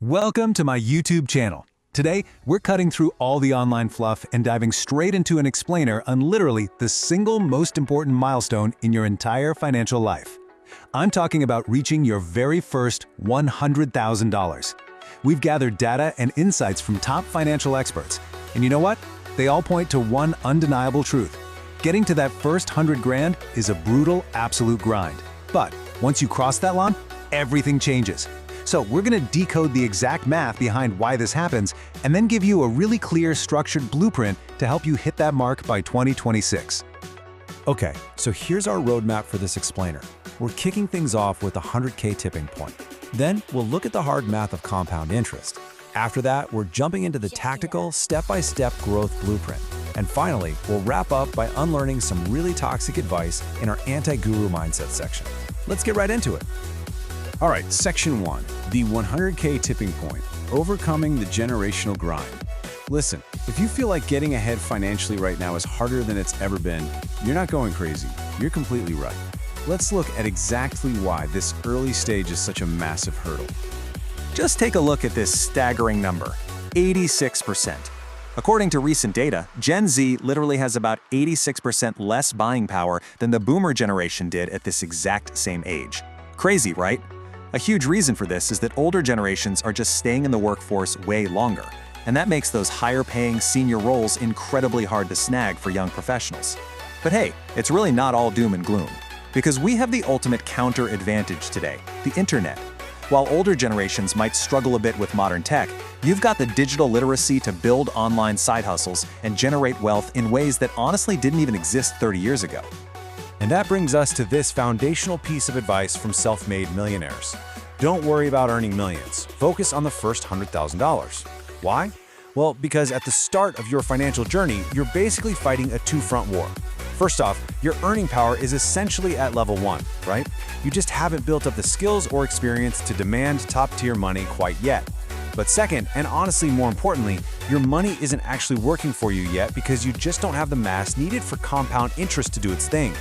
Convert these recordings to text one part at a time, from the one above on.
Welcome to my YouTube channel. Today, we're cutting through all the online fluff and diving straight into an explainer on literally the single most important milestone in your entire financial life. I'm talking about reaching your very first $100,000. We've gathered data and insights from top financial experts, and you know what? They all point to one undeniable truth. Getting to that first 100 grand is a brutal, absolute grind. But once you cross that line, everything changes. So we're going to decode the exact math behind why this happens and then give you a really clear, structured blueprint to help you hit that mark by 2026. Okay, so here's our roadmap for this explainer. We're kicking things off with a 100K tipping point. Then we'll look at the hard math of compound interest. After that, we're jumping into the tactical, step-by-step growth blueprint. And finally, we'll wrap up by unlearning some really toxic advice in our anti-guru mindset section. Let's get right into it. All right, section 1, the 100K tipping point, overcoming the generational grind. Listen, if you feel like getting ahead financially right now is harder than it's ever been, you're not going crazy. You're completely right. Let's look at exactly why this early stage is such a massive hurdle. Just take a look at this staggering number, 86%. According to recent data, Gen Z literally has about 86% less buying power than the boomer generation did at this exact same age. Crazy, right? A huge reason for this is that older generations are just staying in the workforce way longer, and that makes those higher-paying senior roles incredibly hard to snag for young professionals. But hey, it's really not all doom and gloom, because we have the ultimate counter-advantage today, the internet. While older generations might struggle a bit with modern tech, you've got the digital literacy to build online side hustles and generate wealth in ways that honestly didn't even exist 30 years ago. And that brings us to this foundational piece of advice from self-made millionaires. Don't worry about earning millions. Focus on the first $100,000. Why? Well, because at the start of your financial journey, you're basically fighting a two-front war. First off, your earning power is essentially at level 1, right? You just haven't built up the skills or experience to demand top-tier money quite yet. But second, and honestly more importantly, your money isn't actually working for you yet because you just don't have the mass needed for compound interest to do its thing.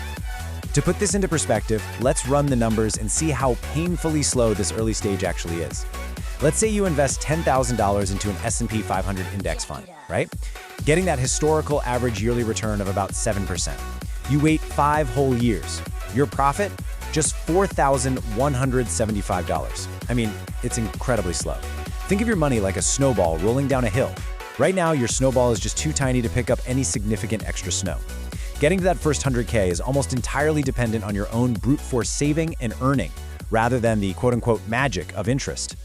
To put this into perspective, let's run the numbers and see how painfully slow this early stage actually is. Let's say you invest $10,000 into an S&P 500 index fund, right? Getting that historical average yearly return of about 7%. You wait 5 whole years. Your profit? Just $4,175. I mean, it's incredibly slow. Think of your money like a snowball rolling down a hill. Right now, your snowball is just too tiny to pick up any significant extra snow. Getting to that first 100K is almost entirely dependent on your own brute force saving and earning, rather than the quote-unquote magic of interest.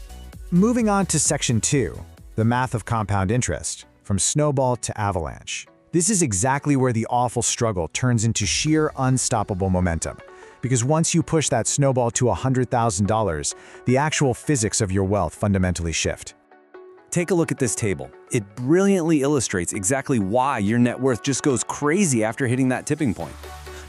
Moving on to section 2, the math of compound interest, from snowball to avalanche. This is exactly where the awful struggle turns into sheer unstoppable momentum. Because once you push that snowball to $100,000, the actual physics of your wealth fundamentally shift. Take a look at this table. It brilliantly illustrates exactly why your net worth just goes crazy after hitting that tipping point.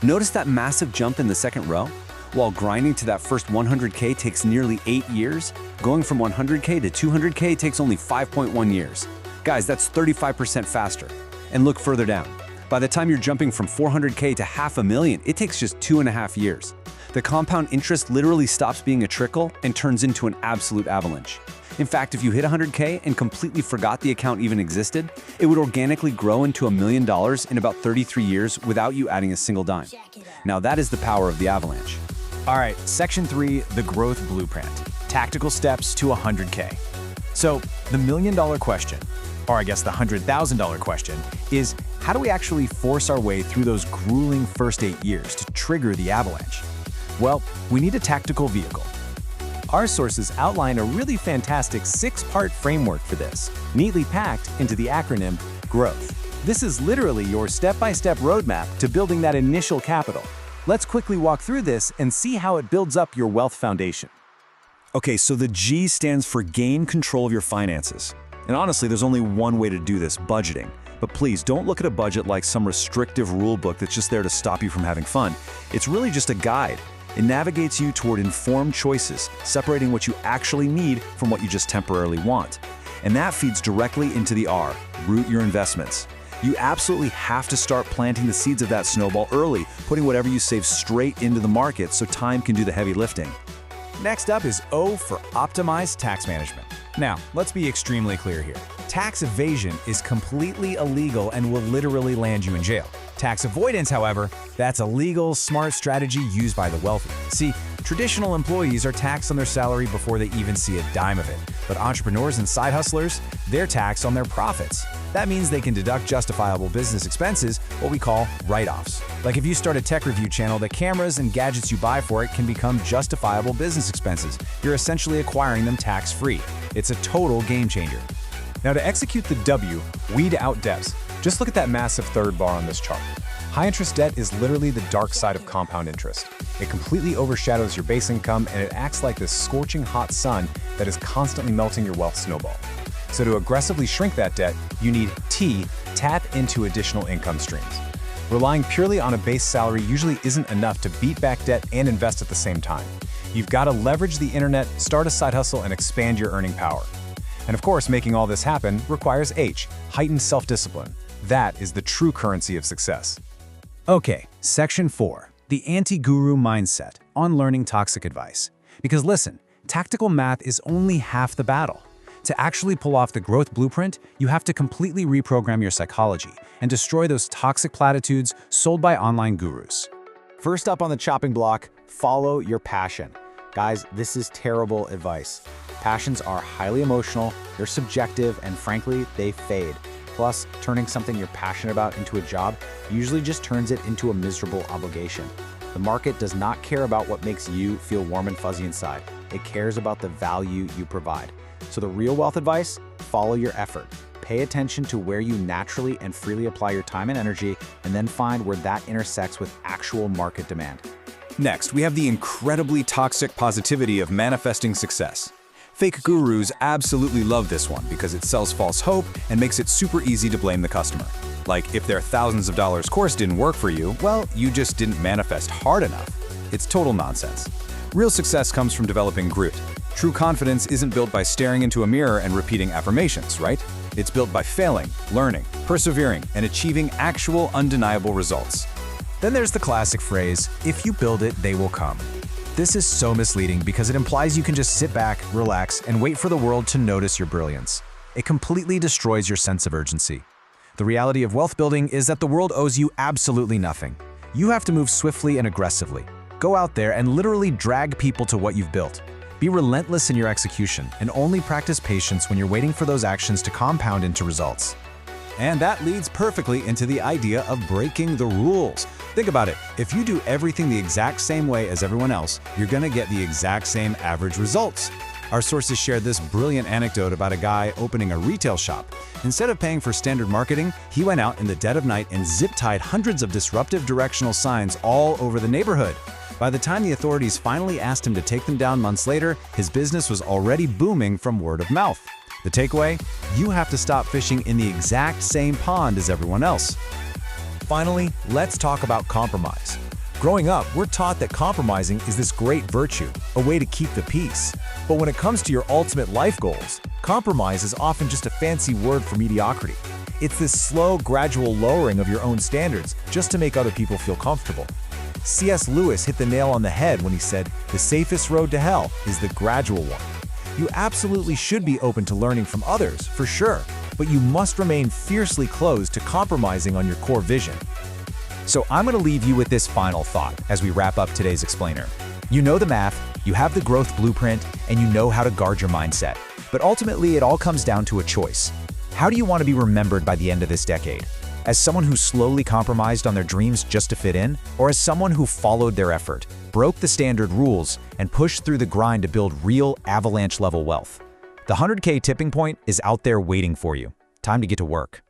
Notice that massive jump in the second row? While grinding to that first 100K takes nearly 8 years, going from 100K to 200K takes only 5.1 years. Guys, that's 35% faster. And look further down. By the time you're jumping from 400K to $500,000, it takes just 2.5 years. The compound interest literally stops being a trickle and turns into an absolute avalanche. In fact, if you hit 100K and completely forgot the account even existed, it would organically grow into $1 million in about 33 years without you adding a single dime. Now that is the power of the avalanche. All right, section 3, the growth blueprint. Tactical steps to 100K. So the $1 million question, or I guess the $100,000 question, is how do we actually force our way through those grueling first 8 years to trigger the avalanche? Well, we need a tactical vehicle. Our sources outline a really fantastic 6-part framework for this, neatly packed into the acronym GROWTH. This is literally your step-by-step roadmap to building that initial capital. Let's quickly walk through this and see how it builds up your wealth foundation. Okay, so the G stands for gain control of your finances. And honestly, there's only one way to do this, budgeting. But please, don't look at a budget like some restrictive rule book that's just there to stop you from having fun. It's really just a guide. It navigates you toward informed choices, separating what you actually need from what you just temporarily want. And that feeds directly into the R, root your investments. You absolutely have to start planting the seeds of that snowball early, putting whatever you save straight into the market so time can do the heavy lifting. Next up is O for optimized tax management. Now, let's be extremely clear here. Tax evasion is completely illegal and will literally land you in jail. Tax avoidance, however, that's a legal, smart strategy used by the wealthy. See, traditional employees are taxed on their salary before they even see a dime of it, but entrepreneurs and side hustlers, they're taxed on their profits. That means they can deduct justifiable business expenses, what we call write-offs. Like if you start a tech review channel, the cameras and gadgets you buy for it can become justifiable business expenses. You're essentially acquiring them tax-free. It's a total game changer. Now to execute the W, weed out debts. Just look at that massive third bar on this chart. High-interest debt is literally the dark side of compound interest. It completely overshadows your base income, and it acts like this scorching hot sun that is constantly melting your wealth snowball. So to aggressively shrink that debt, you need T, tap into additional income streams. Relying purely on a base salary usually isn't enough to beat back debt and invest at the same time. You've got to leverage the internet, start a side hustle, and expand your earning power. And of course, making all this happen requires H, heightened self-discipline. That is the true currency of success. Okay, Section 4, the anti-guru mindset on learning toxic advice. Because listen, tactical math is only half the battle. To actually pull off the growth blueprint, you have to completely reprogram your psychology and destroy those toxic platitudes sold by online gurus. First up on the chopping block, follow your passion. Guys, this is terrible advice. Passions are highly emotional, they're subjective, and frankly, they fade. Plus, turning something you're passionate about into a job usually just turns it into a miserable obligation. The market does not care about what makes you feel warm and fuzzy inside. It cares about the value you provide. So the real wealth advice, follow your effort. Pay attention to where you naturally and freely apply your time and energy, and then find where that intersects with actual market demand. Next, we have the incredibly toxic positivity of manifesting success. Fake gurus absolutely love this one because it sells false hope and makes it super easy to blame the customer. Like, if their thousands of dollars course didn't work for you, well, you just didn't manifest hard enough. It's total nonsense. Real success comes from developing grit. True confidence isn't built by staring into a mirror and repeating affirmations, right? It's built by failing, learning, persevering, and achieving actual undeniable results. Then there's the classic phrase, if you build it, they will come. This is so misleading because it implies you can just sit back, relax, and wait for the world to notice your brilliance. It completely destroys your sense of urgency. The reality of wealth building is that the world owes you absolutely nothing. You have to move swiftly and aggressively. Go out there and literally drag people to what you've built. Be relentless in your execution and only practice patience when you're waiting for those actions to compound into results. And that leads perfectly into the idea of breaking the rules. Think about it. If you do everything the exact same way as everyone else, you're going to get the exact same average results. Our sources share this brilliant anecdote about a guy opening a retail shop. Instead of paying for standard marketing, he went out in the dead of night and zip-tied hundreds of disruptive directional signs all over the neighborhood. By the time the authorities finally asked him to take them down months later, his business was already booming from word of mouth. The takeaway? You have to stop fishing in the exact same pond as everyone else. Finally, let's talk about compromise. Growing up, we're taught that compromising is this great virtue, a way to keep the peace. But when it comes to your ultimate life goals, compromise is often just a fancy word for mediocrity. It's this slow, gradual lowering of your own standards just to make other people feel comfortable. C.S. Lewis hit the nail on the head when he said, "The safest road to hell is the gradual one." You absolutely should be open to learning from others, for sure, but you must remain fiercely closed to compromising on your core vision. So I'm going to leave you with this final thought as we wrap up today's explainer. You know the math, you have the growth blueprint, and you know how to guard your mindset. But ultimately, it all comes down to a choice. How do you want to be remembered by the end of this decade? As someone who slowly compromised on their dreams just to fit in, or as someone who followed their effort, broke the standard rules, and pushed through the grind to build real avalanche-level wealth? The 100K tipping point is out there waiting for you. Time to get to work.